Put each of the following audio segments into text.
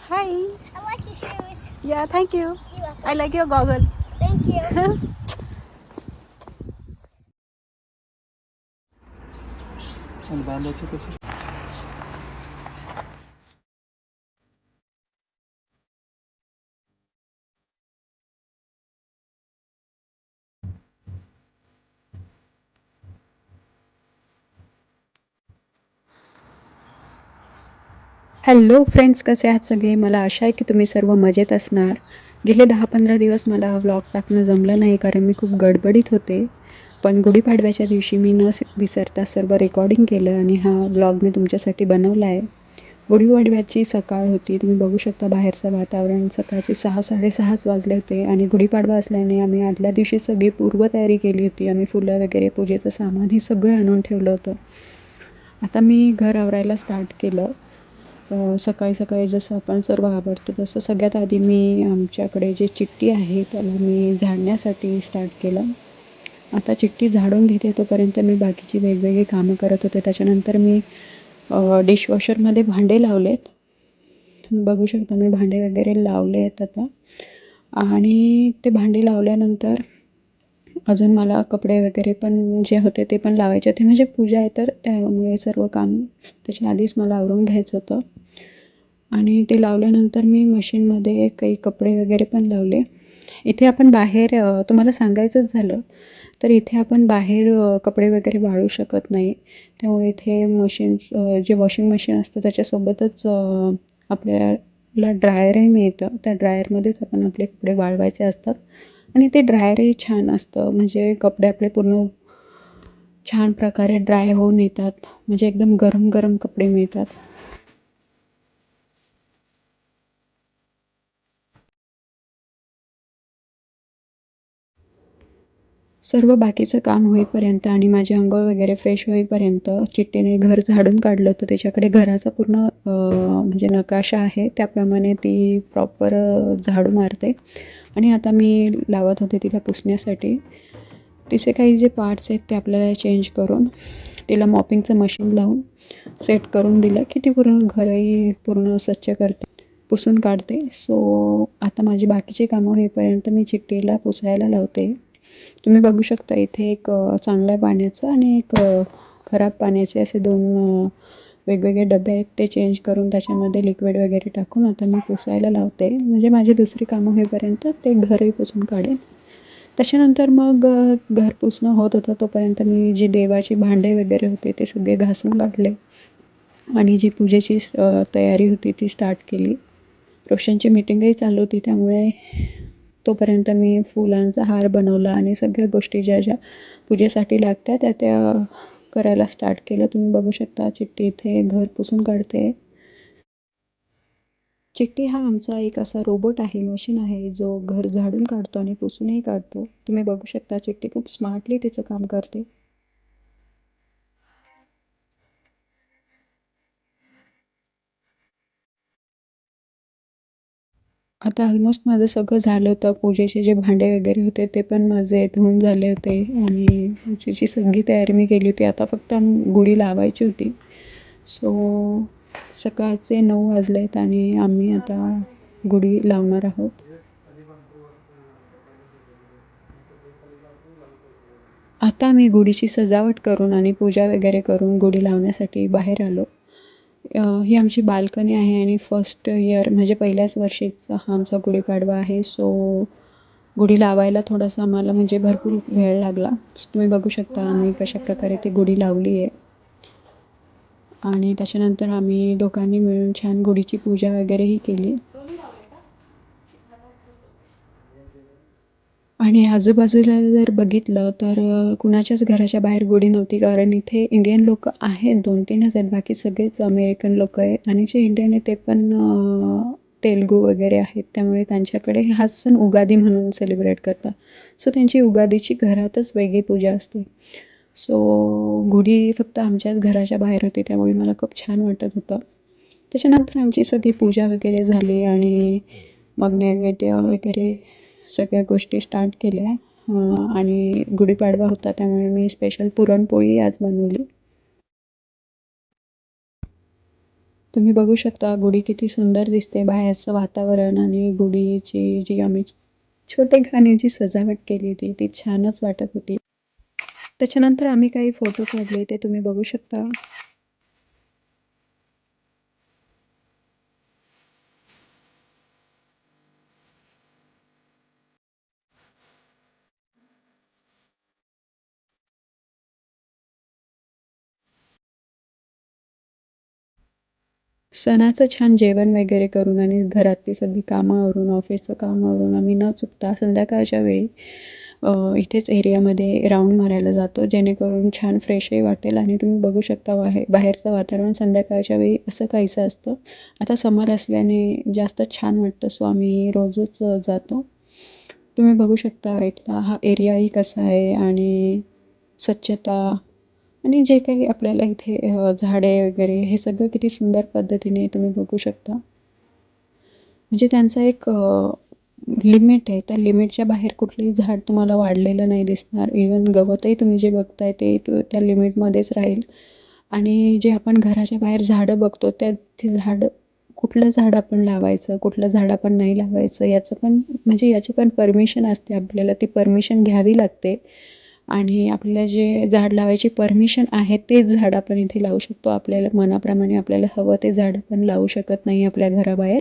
Hi. I like your shoes. Yeah, thank you. You're welcome. I like your goggle. Thank you. आणि बांधायचं कसं? Hello friends, कसे आहात सगळे? मला आशा आहे की तुम्ही सर्व मजेत असणार. गेले 10-15 दिवस मला व्लॉग टाकणं जमलं नाही कारण मी खूप गडबडीत होते. पण गुढीपाडव्याच्या दिवशी मी न विसरता सर्व रेकॉर्डिंग केलं आणि हा व्लॉग मी तुमच्यासाठी बनवला आहे. गुढीपाडव्याची सकाळ होती. तुम्ही बघू शकता बाहेरचं वातावरण. सकाळचे 6-6:30 वाजले होते आणि गुढीपाडवा असल्याने आम्ही आदल्या दिवशी सगळी पूर्वतयारी केली होती. आम्ही फुलं वगैरे, पूजेचं सामान हे सगळं आणून ठेवलं होतं. आता मी घर आवरायला स्टार्ट केलं. सकाळी सकाळी जसं आपण सर्व आवरतो तसं सगळ्यात आधी मी आमच्याकडे जे चिठ्ठी आहे त्याला मी झाडण्यासाठी स्टार्ट केलं. आता चिठ्ठी झाडून घेते तोपर्यंत मी बाकीची वेगवेगळी कामं करत होते. त्याच्यानंतर मी डिशवॉशरमध्ये भांडे लावलेत. बघू शकता मी भांडे वगैरे लावले आहेत आता. आणि ते भांडी लावल्यानंतर अजून मला कपडे वगैरे पण जे होते ते पण लावायचे होते. म्हणजे पूजा आहे तर त्यामुळे सर्व काम त्याच्या आधीच मला आवरून घ्यायचं होतं. आणि ते लावल्यानंतर मी मशीनमध्ये काही कपडे वगैरे पण लावले. इथे आपण बाहेर तुम्हाला सांगायचंच झालं तर इथे आपण बाहेर कपडे वगैरे वाळू शकत नाही. त्यामुळे इथे मशीन्स जे वॉशिंग मशीन असतं त्याच्यासोबतच आपल्याला ड्रायरही मिळतं. त्या ड्रायरमध्येच आपण आपले कपडे वाळवायचे असतात आणि ते ड्रायरही छान असतं. म्हणजे कपडे आपले पूर्ण छान प्रकारे ड्राय होऊन येतात. म्हणजे एकदम गरम गरम कपडे मिळतात. सर्व बाकीचं काम होईपर्यंत आणि माझी अंघोळ वगैरे फ्रेश होईपर्यंत चिट्टीने घर झाडून काढलं होतं. त्याच्याकडे घराचा पूर्ण म्हणजे नकाशा आहे त्याप्रमाणे ती प्रॉपर झाडू मारते. आणि आता मी लावत होते तिला पुसण्यासाठी. तिचे काही जे पार्ट्स आहेत ते आपल्याला चेंज करून तिला मॉपिंगचं मशीन लावून सेट करून दिलं की ती पूर्ण घरही पूर्ण स्वच्छ करते, पुसून काढते. सो आता माझी बाकीची कामं होईपर्यंत मी चिट्टीला पुसायला लावते. तुम्ही बघू शकता इथे एक चांगल्या पाण्याचं आणि एक खराब पाण्याचे असे 2 वेगवेगळे डबे आहेत. ते चेंज करून त्याच्यामध्ये लिक्विड वगैरे टाकून आता मी पुसायला लावते. म्हणजे माझी दुसरी कामं होईपर्यंत ते घरही पुसून काढेन. त्याच्यानंतर मग घर पुसणं होत होतं तोपर्यंत मी जी देवाची भांडे वगैरे होते ते सगळे घासून काढले आणि जी पूजेची तयारी होती ती स्टार्ट केली. रोशनची मीटिंगही चालू होती त्यामुळे तोपर्यंत मी फुलांचा हार बनवला आणि सगळ्या गोष्टी ज्या ज्या पूजेसाठी लागत्या त्या त्या करायला स्टार्ट केलं. तुम्ही बघू शकता चिट्टी इथे घर पुसून काढते. चिट्टी हा आमचा एक असा रोबोट आहे, मशीन आहे जो घर झाडून काढतो आणि पुसूनही काढतो. तुम्ही बघू शकता चिट्टी खूप स्मार्टली तिचं काम करते. आता ऑलमोस्ट माझं सगळं झालं होतं. पूजेचे जे भांडे वगैरे होते ते पण माझे धुवून झाले होते आणि पूजेची सगळी तयारी मी केली होती. आता फक्त गुढी लावायची होती. सो सकाळचे 9 वाजले आहेत आणि आम्ही आता गुढी लावणार आहोत. आता आम्ही गुढीची सजावट करून आणि पूजा वगैरे करून गुढी लावण्यासाठी बाहेर आलो. ही आमची बाल्कनी आहे आणि फर्स्ट इयर म्हणजे पहिल्याच वर्षीचा हा आमचा गुढीपाडवा आहे. सो गुढी लावायला थोडासा आम्हाला म्हणजे भरपूर वेळ लागला. तुम्ही बघू शकता आम्ही कशाप्रकारे ती गुढी लावली आहे. आणि त्याच्यानंतर आम्ही दोघांनी मिळून छान गुढीची पूजा वगैरेही केली. आणि आजूबाजूला जर बघितलं तर कुणाच्याच घराच्या बाहेर गुढी नव्हती. कारण इथे इंडियन लोकं आहेत, 2-3च आहेत. बाकी सगळेच अमेरिकन लोकं आहेत आणि जे इंडियन आहे ते पण तेलुगू वगैरे आहेत. त्यामुळे त्यांच्याकडे हाच सण उगादी म्हणून सेलिब्रेट करतात. सो त्यांची उगादीची घरातच वेगळी पूजा असते. सो गुढी फक्त आमच्याच घराच्या बाहेर होती त्यामुळे मला खूप छान वाटत होतं. त्याच्यानंतर आमची सगळी पूजा वगैरे झाली आणि मग नैवेद्य वगैरे सगळ्या गोष्टी स्टार्ट केल्या. आणि गुढीपाडवा होता त्यामुळे मी स्पेशल पुरणपोळी आज बनवली. तुम्ही बघू शकता गुढी किती सुंदर दिसते. बाहेरचं वातावरण आणि गुढीची जी आम्ही छोटे खाण्याची सजावट केली होती ती छानच वाटत होती. त्याच्यानंतर आम्ही काही फोटो काढले ते तुम्ही बघू शकता. सणाचं छान जेवण वगैरे करून आणि घरातली सगळी कामं आवरून, ऑफिसचं काम आवरून आम्ही न चुकता संध्याकाळच्या वेळी इथेच एरियामध्ये राउंड मारायला जातो, जेणेकरून छान फ्रेशही वाटेल आणि तुम्ही बघू शकता बाहेरचं वातावरण संध्याकाळच्या वेळी असं काहीसं असतं. आता समर असल्याने जास्त छान वाटतं, सो आम्ही रोजच जातो. तुम्ही बघू शकता इथला हा एरियाही कसा आहे आणि स्वच्छता आणि जे काही आपल्याला इथे झाडे वगैरे हे सगळं किती सुंदर पद्धतीने तुम्ही बघू शकता. म्हणजे त्यांचा एक लिमिट आहे. त्या लिमिटच्या बाहेर कुठलंही झाड तुम्हाला वाढलेलं नाही दिसणार. इव्हन गवतही तुम्ही जे बघताय ते त्या लिमिटमध्येच राहील आणि जे आपण घराच्या बाहेर झाडं बघतो ते झाडं कुठलं झाड आपण लावायचं, कुठलं झाड आपण नाही लावायचं याचं पण म्हणजे याची पण परमिशन असते आपल्याला. ती परमिशन घ्यावी लागते आणि आपल्याला जे झाड लावायची परमिशन आहे तेच झाड आपण इथे लावू शकतो. आपल्याला मनाप्रमाणे आपल्याला हवं ते झाड आपण लावू शकत नाही आपल्या घराबाहेर.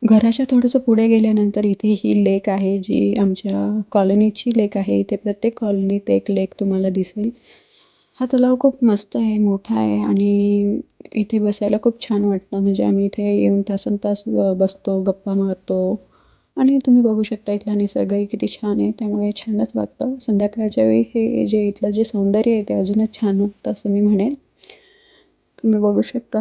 घराच्या थोडंसं पुढे गेल्यानंतर इथे ही लेक आहे जी आमच्या कॉलनीची लेक आहे. इथे प्रत्येक कॉलनीत एक लेक तुम्हाला दिसेल. हा तलाव खूप मस्त आहे, मोठा आहे आणि इथे बसायला खूप छान वाटतं. म्हणजे आम्ही इथे येऊन तासनतास बसतो, गप्पा मारतो आणि तुम्ही बघू शकता इथला निसर्गही किती छान आहे. त्यामुळे छानच वाटतं. संध्याकाळच्या वेळी हे जे इथलं जे सौंदर्य आहे ते अजूनच छान वाटतं असं मी म्हणेन. तुम्ही बघू शकता.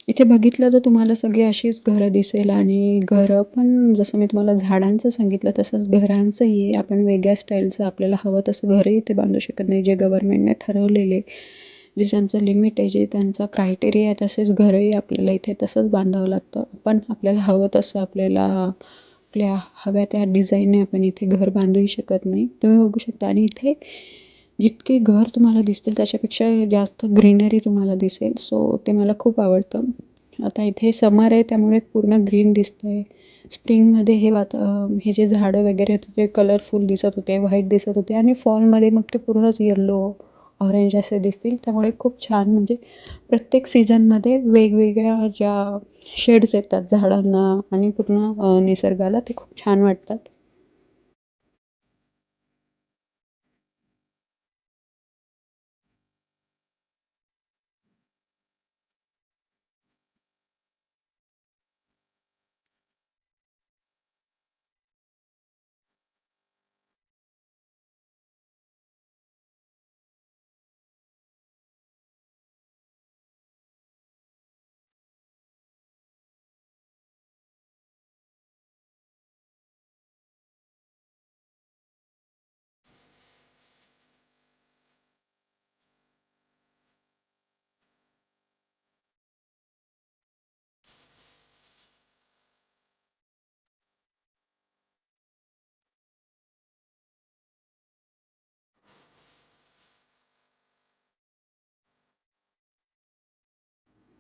इथे बघितलं तर तुम्हाला सगळी अशीच घरं दिसेल आणि घरं पण जसं मी तुम्हाला झाडांचं सांगितलं तसंच घरांचंही आहे. आपण वेगळ्या स्टाईलचं आपल्याला हवं तसं घरही इथे बांधू शकत नाही. जे गव्हर्नमेंटने ठरवलेले, जे त्यांचं लिमिट आहे, जे त्यांचा क्रायटेरिया आहे तसेच घरही आपल्याला इथे तसंच बांधावं लागतं. पण आपल्याला हवं तसं आपल्याला आपल्या हव्या त्या डिझाईनने आपण इथे घर बांधूही शकत नाही. तुम्ही बघू शकता आणि इथे जितके घर तुम्हाला दिसतील त्याच्यापेक्षा जास्त ग्रीनरी तुम्हाला दिसेल. सो ते मला खूप आवडतं. आता इथे समर आहे त्यामुळे पूर्ण ग्रीन दिसतंय. स्प्रिंगमध्ये हे जे झाडं वगैरे होते ते कलरफुल दिसत होते, व्हाईट दिसत होते आणि फॉलमध्ये मग ते पूर्णच येलो, ऑरेंज असे दिसतील. त्यामुळे खूप छान म्हणजे प्रत्येक सीझनमध्ये वेगवेगळ्या ज्या शेड्स येतात झाडांना आणि पूर्ण निसर्गाला ते खूप छान वाटतात.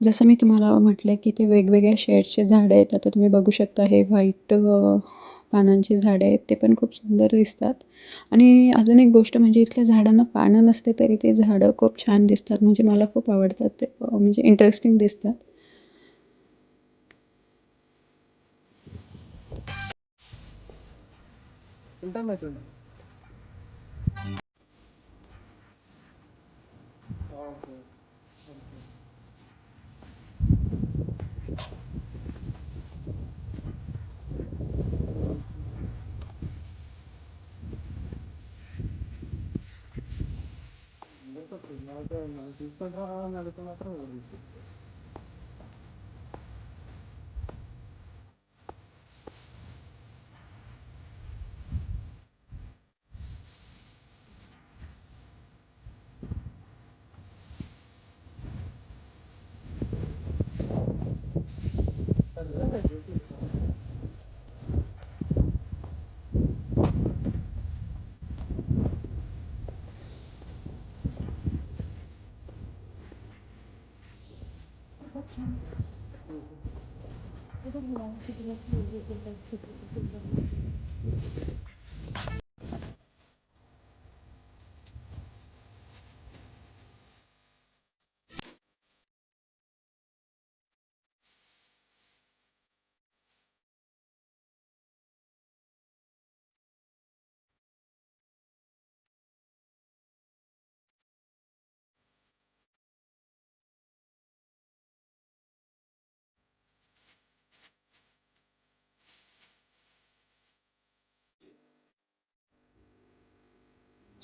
जसं मी तुम्हाला म्हटलं की ते वेगवेगळ्या शेड्सचे झाडं आहेत. आता तुम्ही बघू शकता हे व्हाईट पानांची झाडे आहेत. ते पण खूप सुंदर दिसतात आणि अजून एक गोष्ट म्हणजे इथल्या झाडांना पानं नसले तरी ते झाडं खूप छान दिसतात. म्हणजे मला खूप आवडतात ते म्हणजे इंटरेस्टिंग दिसतात.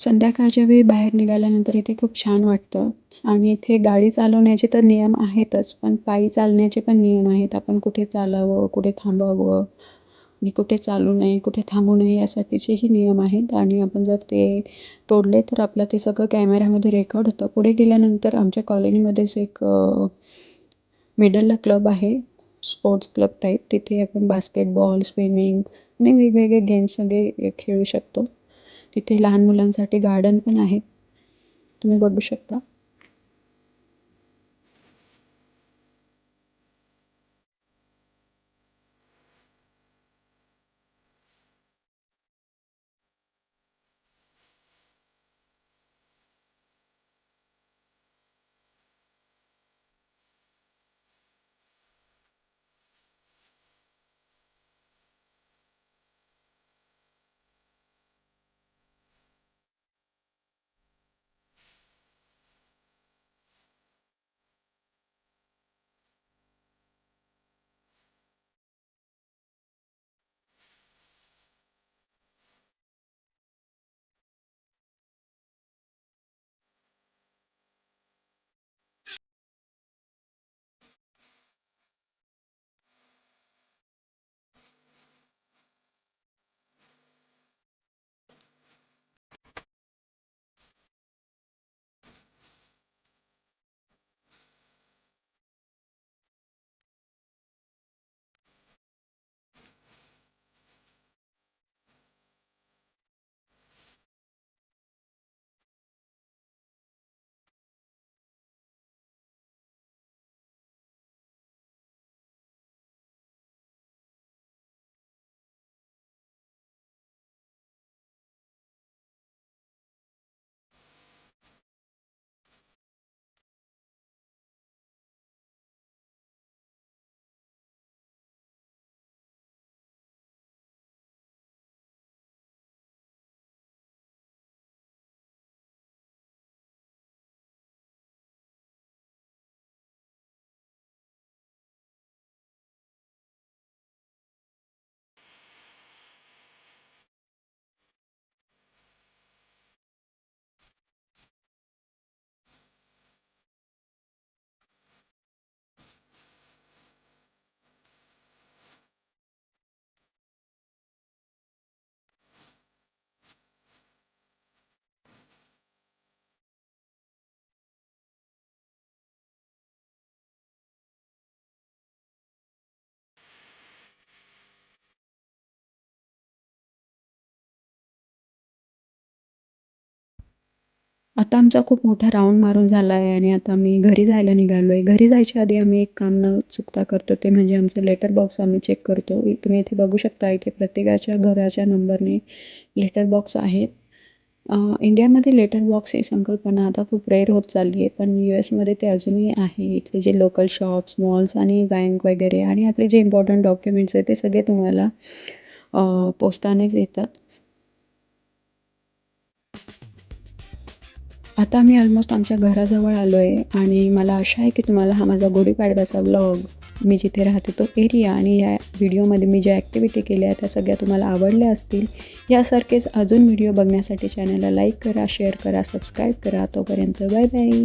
संध्याकाळच्या वेळी बाहेर निघाल्यानंतर इथे खूप छान वाटतं आणि इथे गाडी चालवण्याचे तर नियम आहेतच, पण पायी चालण्याचे पण नियम आहेत. आपण कुठे चालावं, कुठे थांबावं आणि कुठे चालू नये, कुठे थांबू नये यासाठीचेही नियम आहेत आणि आपण जर ते तोडले तर आपलं ते सगळं कॅमेऱ्यामध्ये रेकॉर्ड होतं. पुढे गेल्यानंतर आमच्या कॉलनीमध्येच एक मिडलला क्लब आहे, स्पोर्ट्स क्लब टाईप. तिथे आपण बास्केटबॉल, स्विमिंग आणि वेगवेगळे गेम्स सगळे खेळू शकतो. तिथे लहान मुलांसाठी गार्डन पण आहे, तुम्ही बघू शकता. आता आमचा खूप मोठा राऊंड मारून झाला आहे आणि आता आम्ही घरी जायला निघालो आहे. घरी जायच्या आधी आम्ही एक काम न चुकता करतो, ते म्हणजे आमचं लेटर बॉक्स आम्ही चेक करतो. तुम्ही इथे बघू शकता, इथे प्रत्येकाच्या घराच्या नंबरने लेटर बॉक्स आहेत. इंडियामध्ये लेटर बॉक्स ही संकल्पना आता खूप रेअर होत चालली आहे, पण US मध्ये ते अजूनही आहे. इथले जे लोकल शॉप्स, मॉल्स आणि बँक वगैरे आणि आपले जे इम्पॉर्टंट डॉक्युमेंट्स आहेत ते सगळे तुम्हाला पोस्टानेच येतात. आता मी ऑलमोस्ट आमच्या घराजवळ आलो आहे आणि मला आशा आहे की तुम्हाला हा माझा गुढीपाडव्याचा व्लॉग मी जिथे राहते तो एरिया आणि या व्हिडिओमध्ये मी ज्या ॲक्टिव्हिटी केल्या त्या सगळ्या तुम्हाला आवडल्या असतील. यासारखेच अजून व्हिडिओ बघण्यासाठी चॅनलला लाईक करा, शेअर करा, सबस्क्राईब करा. तोपर्यंत बाय बाय.